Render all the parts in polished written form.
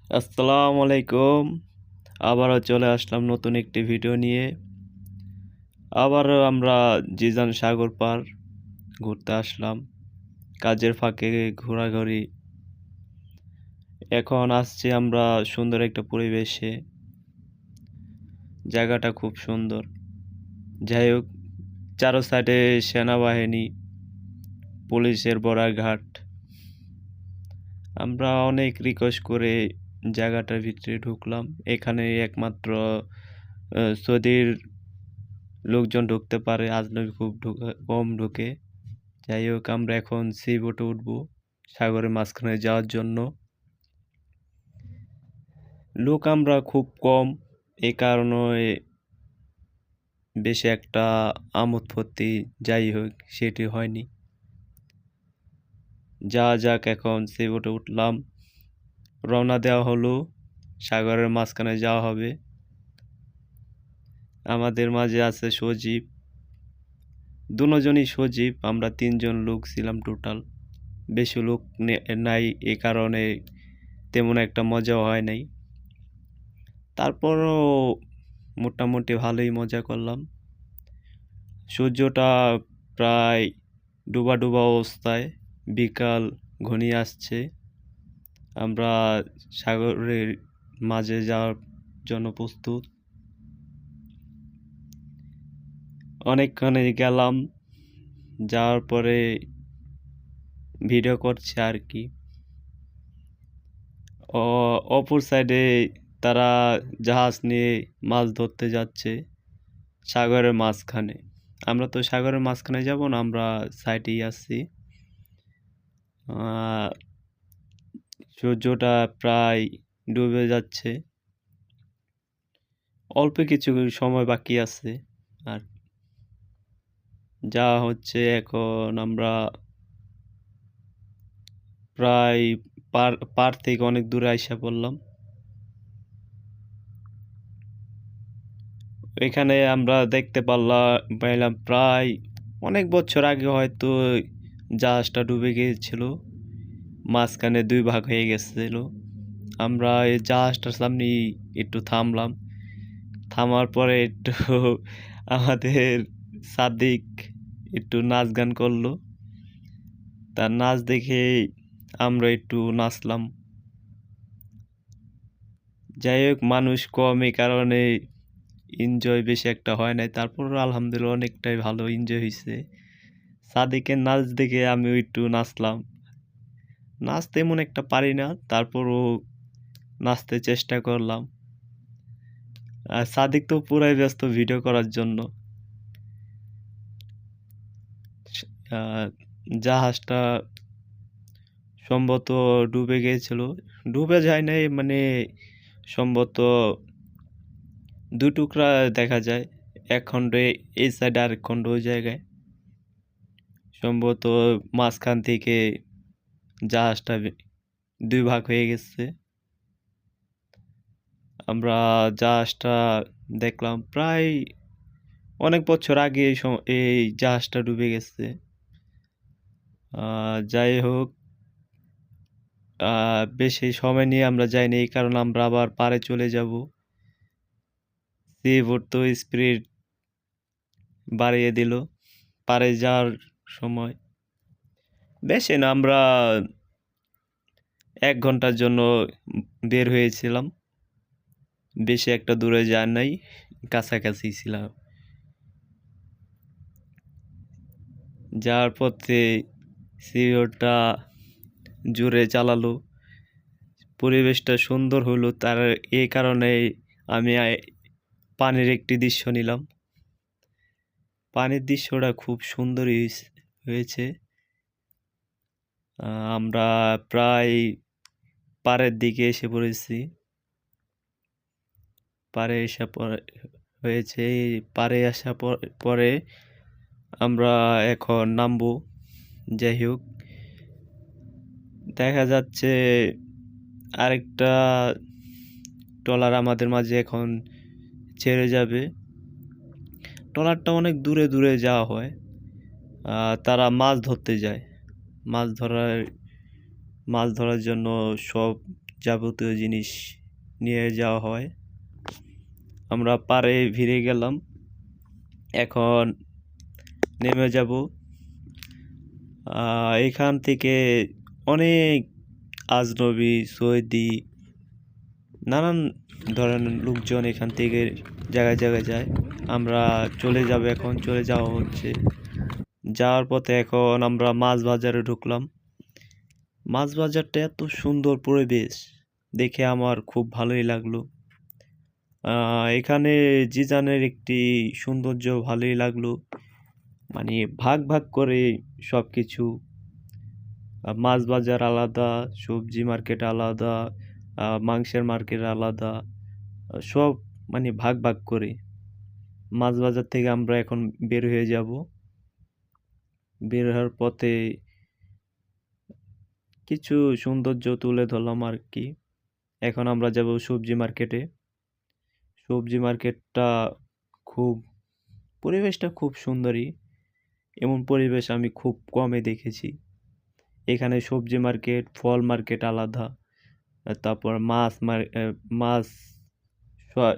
আসসালামু আলাইকুম। আবারও চলে আসলাম নতুন একটি ভিডিও নিয়ে। আবারও আমরা জিজান সাগর পার ঘুরতে আসলাম। কাজের ফাঁকে ঘোরাঘুরি। এখন আসছি আমরা সুন্দর একটা পরিবেশে। জায়গাটা খুব সুন্দর। যাই হোক, চারো সাইডে সেনাবাহিনী, পুলিশের বড়াঘাট। আমরা অনেক রিকোয়েস্ট করে জায়গাটার ভিতরে ঢুকলাম। এখানে একমাত্র সৌদির লোকজন ঢুকতে পারে, আজনবি খুব কম ঢুকে। যাই হোক, আমরা এখন সি বোটে উঠবো সাগরের মাঝখানে যাওয়ার জন্য। লোক আমরা খুব কম, এই কারণে বেশি একটা আমোদ ফুর্তি যাই হোক সেটি হয়নি। যা যাক, এখন সি বোটে উঠলাম, রওনা দেওয়া হলো, সাগরের মাঝখানে যাওয়া হবে। আমাদের মাঝে আছে সজীব, দুজনই সজীব। আমরা তিনজন লোক ছিলাম টোটাল, বেশি লোক নাই, এ কারণে তেমন একটা মজাও হয় নাই। তারপরও মোটামুটি ভালোই মজা করলাম। সূর্যটা প্রায় ডুবা ডুবা অবস্থায়, বিকাল ঘনিয়ে আসছে। আমরা সাগরের মাঝে যাওয়ার জন্য প্রস্তুত। অনেকক্ষণে গেলাম, যাওয়ার পরে ভিডিও করছে আর কি। অপর সাইডে তারা জাহাজ নিয়ে মাছ ধরতে যাচ্ছে সাগরের মাঝখানে। আমরা তো সাগরের মাঝখানে যাব না, আমরা সাইডেই আছি। সূর্যটা প্রায় ডুবে যাচ্ছে, অল্প কিছু সময় বাকি আছে। আর যা হচ্ছে, এখন আমরা প্রায় পার থেকে অনেক দূরে আইসা পড়লাম। এখানে আমরা দেখতে পাইলাম প্রায় অনেক বছর আগে হয়তো জাহাজটা ডুবে গিয়েছিল, মাঝখানে দুই ভাগ হয়ে গেছিল। আমরা এই জাহাজটার সামনে একটু থামলাম, থামার পরে একটু আমাদের সাদিক একটু নাচ গান করলো। তার নাচ দেখে আমরা একটু নাচলাম। যাই হোক, মানুষ কম, এই কারণে এনজয় বেশি একটা হয় নাই। তারপর আলহামদুলিল্লাহ অনেকটাই ভালো এনজয় হয়েছে। সাদিকের নাচ দেখে আমিও একটু নাচলাম। নাচ তেমন একটা পারি না, তারপরও নাচতে চেষ্টা করলাম। আর সাদিক তো পুরাই ব্যস্ত ভিডিও করার জন্য। জাহাজটা সম্ভবত ডুবে গিয়েছিল, ডুবে যায় নাই মানে সম্ভবত দুই টুকরা দেখা যায়, এক খণ্ড এই সাইড আর এক খণ্ড ওই জায়গায়। সম্ভবত মাঝখান থেকে জাহাজটা দুই ভাগ হয়ে গেছে। আমরা জাহাজটা দেখলাম প্রায় অনেক বছর আগে এই জাহাজটা ডুবে গেছে। যাই হোক, বেশি সময় নিয়ে আমরা যাইনি, এই কারণে আমরা আবার পাড়ে চলে যাব। সি বোট তো স্পিড বাড়িয়ে দিল পাড়ে যাওয়ার সময়। বেশি না, আমরা 1 ঘন্টার জন্য বের হয়েছিলাম, বেশি একটা দূরে যান নাই, কাছাকাছি ছিলাম। যাওয়ার পথে সিওটা জোরে চালালো, পরিবেশটা সুন্দর হলো। তার এই কারণে আমি পানির একটি দৃশ্য নিলাম। পানির দৃশ্যটা খুব সুন্দরই হয়েছে। আমরা প্রায় পাড়ের দিকে এসে পড়েছি। পাড়ে এসে হয়েছে, পাড়ে আসা পরে আমরা এখন নামবো। যাই হোক, দেখা যাচ্ছে আরেকটা ট্রলার আমাদের মাঝে এখন ছেড়ে যাবে। ট্রলারটা অনেক দূরে দূরে যাওয়া হয়, তারা মাছ ধরতে যায়। মাছ ধরার জন্য সব যাবতীয় জিনিস নিয়ে যাওয়া হয়। আমরা পাড়ে ভিড়ে গেলাম, এখন নেমে যাব। এখান থেকে অনেক আজনবী, সৌদি, নানান ধরনের লোকজন এখান থেকে জায়গায় জায়গায় যায়। আমরা চলে যাওয়া হচ্ছে। যাওয়ার পথে এখন আমরা মাছ বাজারে ঢুকলাম। মাছ বাজারটা এত সুন্দর পরিবেশ দেখে আমার খুব ভালোই লাগলো। এখানে জিজানের একটি সৌন্দর্য ভালোই লাগলো, মানে ভাগ ভাগ করে সব কিছু। মাছ বাজার আলাদা, সবজি মার্কেট আলাদা, মাংসের মার্কেট আলাদা, সব মানে ভাগ ভাগ করে। মাছ বাজার থেকে আমরা এখন বের হয়ে যাব। বের হওয়ার পথে কিছু সৌন্দর্য তুলে ধরলাম আর কি। এখন আমরা যাব সবজি মার্কেটে। সবজি মার্কেটটা খুব, পরিবেশটা খুব সুন্দরই। এমন পরিবেশ আমি খুব কমই দেখেছি। এখানে সবজি মার্কেট, ফল মার্কেট আলাদা, তারপর মাছ,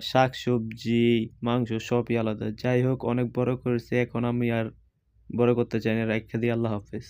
শাক সবজি, মাংস সবই আলাদা। যাই হোক, অনেক বড় করেছে, এখন আমি আর বড় করতে চাই না, রাইখা দিই। আল্লাহ হাফেজ।